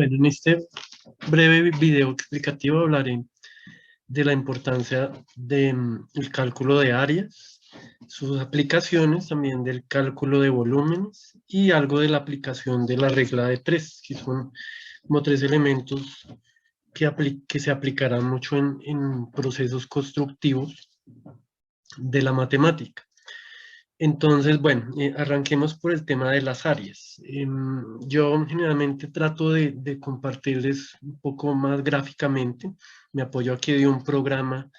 Bueno, en este breve video explicativo hablaré de la importancia del cálculo de áreas, sus aplicaciones, también del cálculo de volúmenes y algo de la aplicación de la regla de tres, que son como tres elementos que se aplicarán mucho en procesos constructivos de la matemática. Entonces, bueno, arranquemos por el tema de las áreas. Yo generalmente trato de compartirles un poco más gráficamente. Me apoyo aquí de un programa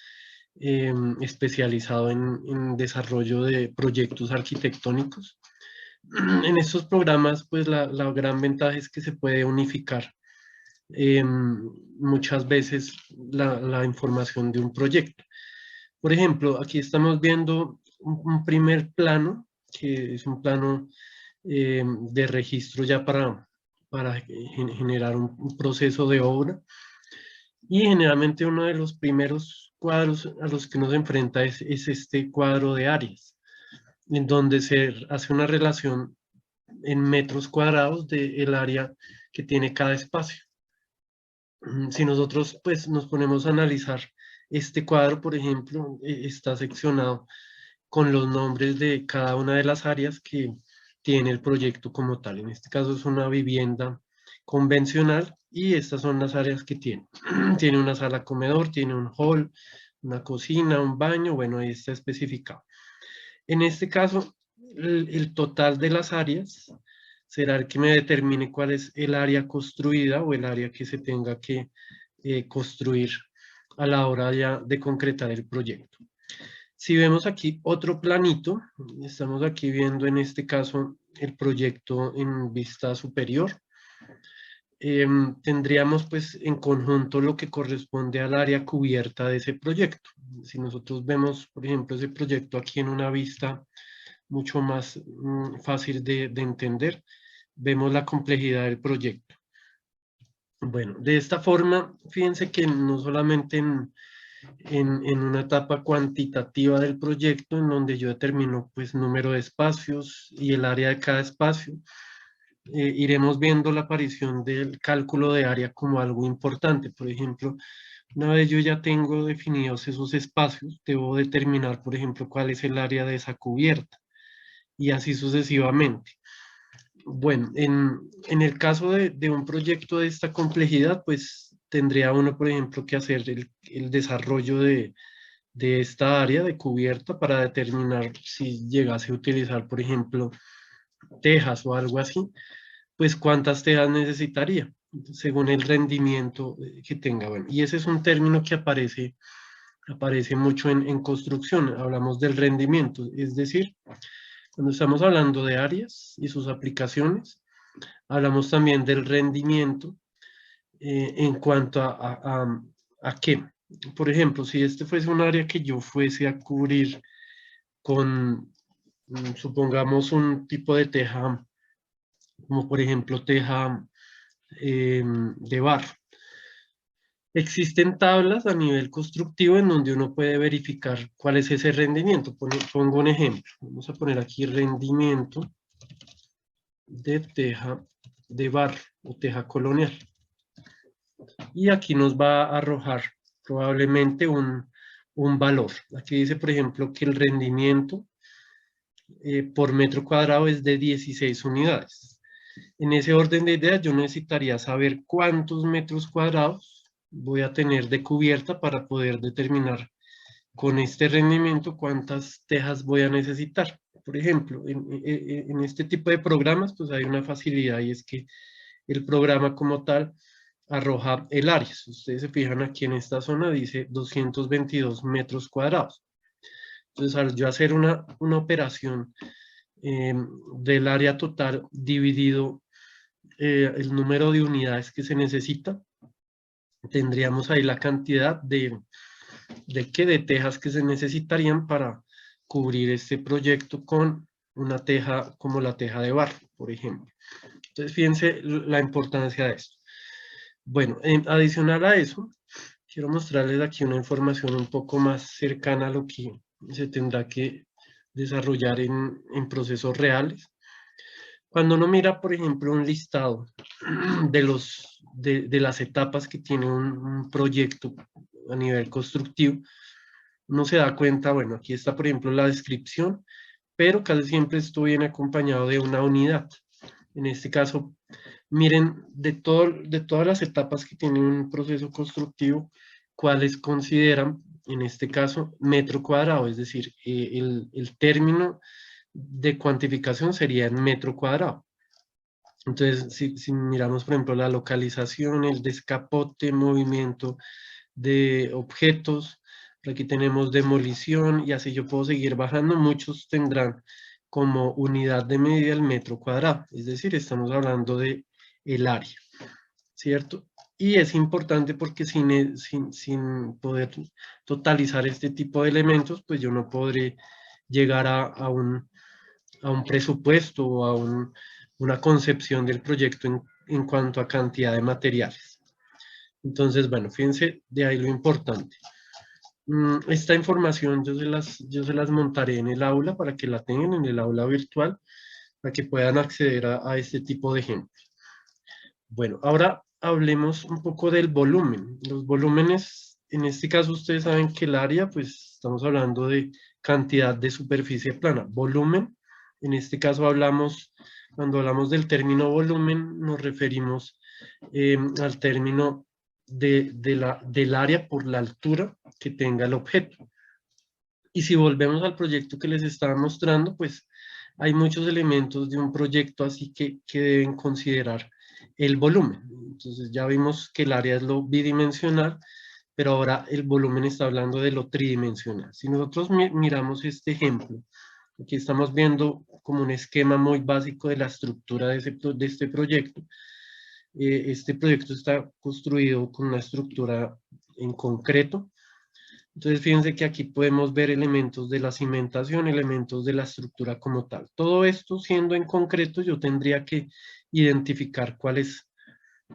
especializado en desarrollo de proyectos arquitectónicos. En estos programas, pues la gran ventaja es que se puede unificar muchas veces la información de un proyecto. Por ejemplo, aquí estamos viendo un primer plano, que es un plano de registro ya para generar un proceso de obra. Y generalmente uno de los primeros cuadros a los que nos enfrenta es este cuadro de áreas, en donde se hace una relación en metros cuadrados del área que tiene cada espacio. Si nosotros pues nos ponemos a analizar este cuadro, por ejemplo, está seccionado con los nombres de cada una de las áreas que tiene el proyecto como tal. En este caso es una vivienda convencional y estas son las áreas que tiene. Tiene una sala comedor, tiene un hall, una cocina, un baño, bueno, ahí está especificado. En este caso, el total de las áreas será el que me determine cuál es el área construida o el área que se tenga que construir a la hora ya de concretar el proyecto. Si vemos aquí otro planito, estamos aquí viendo en este caso el proyecto en vista superior. Tendríamos pues en conjunto lo que corresponde al área cubierta de ese proyecto. Si nosotros vemos, por ejemplo, ese proyecto aquí en una vista mucho más fácil de entender, vemos la complejidad del proyecto. Bueno, de esta forma, fíjense que no solamente en una etapa cuantitativa del proyecto, en donde yo determino pues número de espacios y el área de cada espacio, iremos viendo la aparición del cálculo de área como algo importante. Por ejemplo, una vez yo ya tengo definidos esos espacios, debo determinar, por ejemplo, cuál es el área de esa cubierta y así sucesivamente. Bueno, en el caso de un proyecto de esta complejidad, pues tendría uno, por ejemplo, que hacer el desarrollo de esta área de cubierta para determinar si llegase a utilizar, por ejemplo, tejas o algo así, pues cuántas tejas necesitaría, según el rendimiento que tenga. Bueno, y ese es un término que aparece mucho en construcción, hablamos del rendimiento, es decir, cuando estamos hablando de áreas y sus aplicaciones, hablamos también del rendimiento en cuanto a qué. Por ejemplo, si este fuese un área que yo fuese a cubrir con, supongamos, un tipo de teja, como por ejemplo teja de barro. Existen tablas a nivel constructivo en donde uno puede verificar cuál es ese rendimiento. Pongo un ejemplo. Vamos a poner aquí rendimiento de teja de barro o teja colonial. Y aquí nos va a arrojar probablemente un valor. Aquí dice, por ejemplo, que el rendimiento por metro cuadrado es de 16 unidades. En ese orden de ideas, yo necesitaría saber cuántos metros cuadrados voy a tener de cubierta para poder determinar con este rendimiento cuántas tejas voy a necesitar. Por ejemplo, en este tipo de programas, pues hay una facilidad y es que el programa como tal arroja el área. Si ustedes se fijan aquí en esta zona, dice 222 metros cuadrados. Entonces, al yo hacer una operación del área total dividido el número de unidades que se necesita, tendríamos ahí la cantidad de tejas que se necesitarían para cubrir este proyecto con una teja como la teja de barro, por ejemplo. Entonces, fíjense la importancia de esto. Bueno, adicional a eso, quiero mostrarles aquí una información un poco más cercana a lo que se tendrá que desarrollar en procesos reales. Cuando uno mira, por ejemplo, un listado de las etapas que tiene un proyecto a nivel constructivo, uno se da cuenta, bueno, aquí está, por ejemplo, la descripción, pero casi siempre esto viene acompañado de una unidad. En este caso, miren, de todas las etapas que tiene un proceso constructivo, cuáles consideran, en este caso, metro cuadrado, es decir, el término de cuantificación sería en metro cuadrado. Entonces, si miramos, por ejemplo, la localización, el descapote, movimiento de objetos, por aquí tenemos demolición y así yo puedo seguir bajando, muchos tendrán como unidad de medida el metro cuadrado, es decir, estamos hablando de el área, ¿cierto? Y es importante porque sin poder totalizar este tipo de elementos, pues yo no podré llegar a un presupuesto o a una concepción del proyecto en cuanto a cantidad de materiales. Entonces, bueno, fíjense de ahí lo importante. Esta información yo se las montaré en el aula para que la tengan en el aula virtual, para que puedan acceder a este tipo de ejemplos. Bueno, ahora hablemos un poco del volumen. Los volúmenes, en este caso ustedes saben que el área, pues estamos hablando de cantidad de superficie plana. Volumen, en este caso cuando hablamos del término volumen, nos referimos al término del área por la altura que tenga el objeto. Y si volvemos al proyecto que les estaba mostrando, pues hay muchos elementos de un proyecto así que deben considerar el volumen. Entonces ya vimos que el área es lo bidimensional, pero ahora el volumen está hablando de lo tridimensional. Si nosotros miramos este ejemplo, aquí estamos viendo como un esquema muy básico de la estructura de este proyecto. Este proyecto está construido con una estructura en concreto. Entonces, fíjense que aquí podemos ver elementos de la cimentación, elementos de la estructura como tal. Todo esto siendo en concreto, yo tendría que identificar cuál es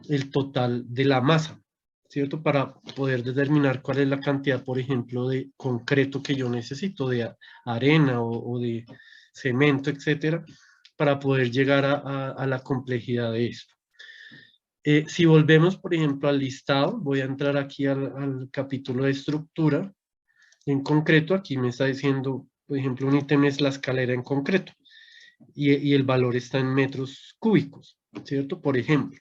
el total de la masa, ¿cierto? Para poder determinar cuál es la cantidad, por ejemplo, de concreto que yo necesito, de arena o de cemento, etcétera, para poder llegar a la complejidad de esto. Si volvemos, por ejemplo, al listado, voy a entrar aquí al capítulo de estructura. En concreto, aquí me está diciendo, por ejemplo, un ítem es la escalera en concreto y el valor está en metros cúbicos, ¿cierto? Por ejemplo,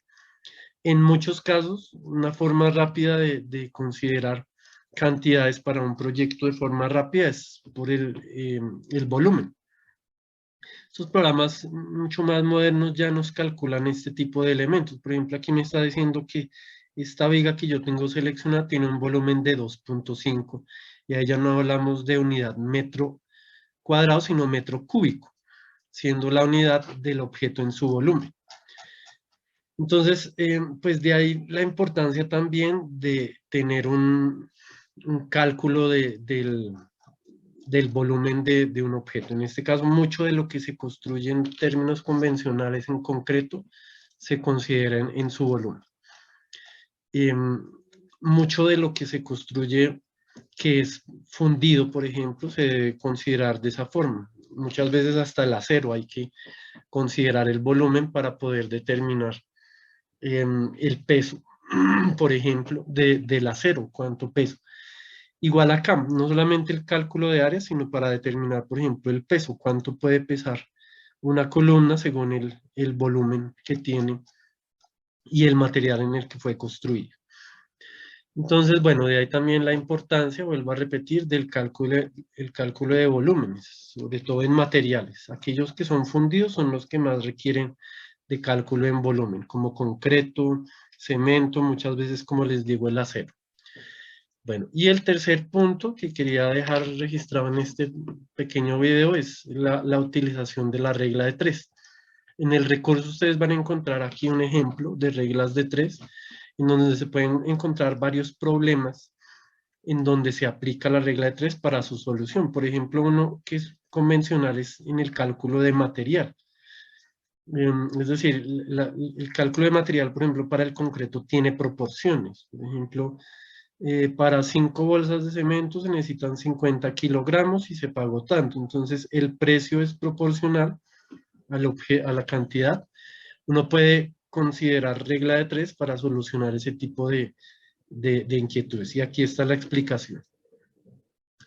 en muchos casos, una forma rápida de considerar cantidades para un proyecto de forma rápida es por el volumen. Estos programas mucho más modernos ya nos calculan este tipo de elementos. Por ejemplo, aquí me está diciendo que esta viga que yo tengo seleccionada tiene un volumen de 2.5 y ahí ya no hablamos de unidad metro cuadrado, sino metro cúbico, siendo la unidad del objeto en su volumen. Entonces, pues de ahí la importancia también de tener un cálculo del volumen de un objeto. En este caso, mucho de lo que se construye en términos convencionales en concreto se considera en su volumen. Mucho de lo que se construye que es fundido, por ejemplo, se debe considerar de esa forma. Muchas veces hasta el acero hay que considerar el volumen para poder determinar el peso, por ejemplo, del acero, cuánto peso. Igual acá, no solamente el cálculo de área, sino para determinar, por ejemplo, el peso, cuánto puede pesar una columna según el volumen que tiene y el material en el que fue construido. Entonces, bueno, de ahí también la importancia, vuelvo a repetir, el cálculo de volúmenes, sobre todo en materiales. Aquellos que son fundidos son los que más requieren de cálculo en volumen, como concreto, cemento, muchas veces, como les digo, el acero. Bueno, y el tercer punto que quería dejar registrado en este pequeño video es la utilización de la regla de 3. En el recurso ustedes van a encontrar aquí un ejemplo de reglas de 3, en donde se pueden encontrar varios problemas en donde se aplica la regla de 3 para su solución. Por ejemplo, uno que es convencional es en el cálculo de material. Es decir, el cálculo de material, por ejemplo, para el concreto tiene proporciones. Por ejemplo, para 5 bolsas de cemento se necesitan 50 kilogramos y se pagó tanto. Entonces, el precio es proporcional a la cantidad, uno puede considerar regla de 3 para solucionar ese tipo de inquietudes. Y aquí está la explicación.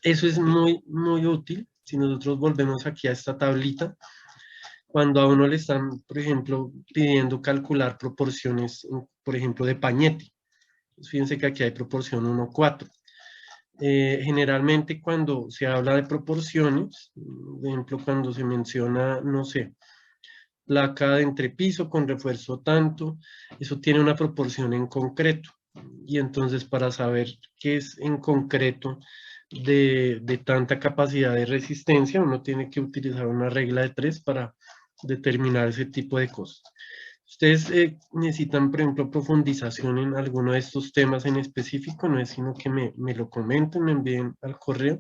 Eso es muy, muy útil. Si nosotros volvemos aquí a esta tablita, cuando a uno le están, por ejemplo, pidiendo calcular proporciones, por ejemplo, de Pañetti. Fíjense que aquí hay proporción 1:4. Generalmente cuando se habla de proporciones, por ejemplo, cuando se menciona, no sé, placa de entrepiso con refuerzo tanto, eso tiene una proporción en concreto. Y entonces para saber qué es en concreto de tanta capacidad de resistencia, uno tiene que utilizar una regla de 3 para determinar ese tipo de cosas. Ustedes necesitan, por ejemplo, profundización en alguno de estos temas en específico, no es sino que me lo comenten, me envíen al correo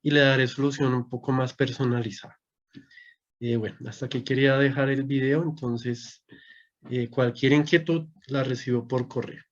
y le daré solución un poco más personalizada. Bueno, hasta aquí quería dejar el video, entonces cualquier inquietud la recibo por correo.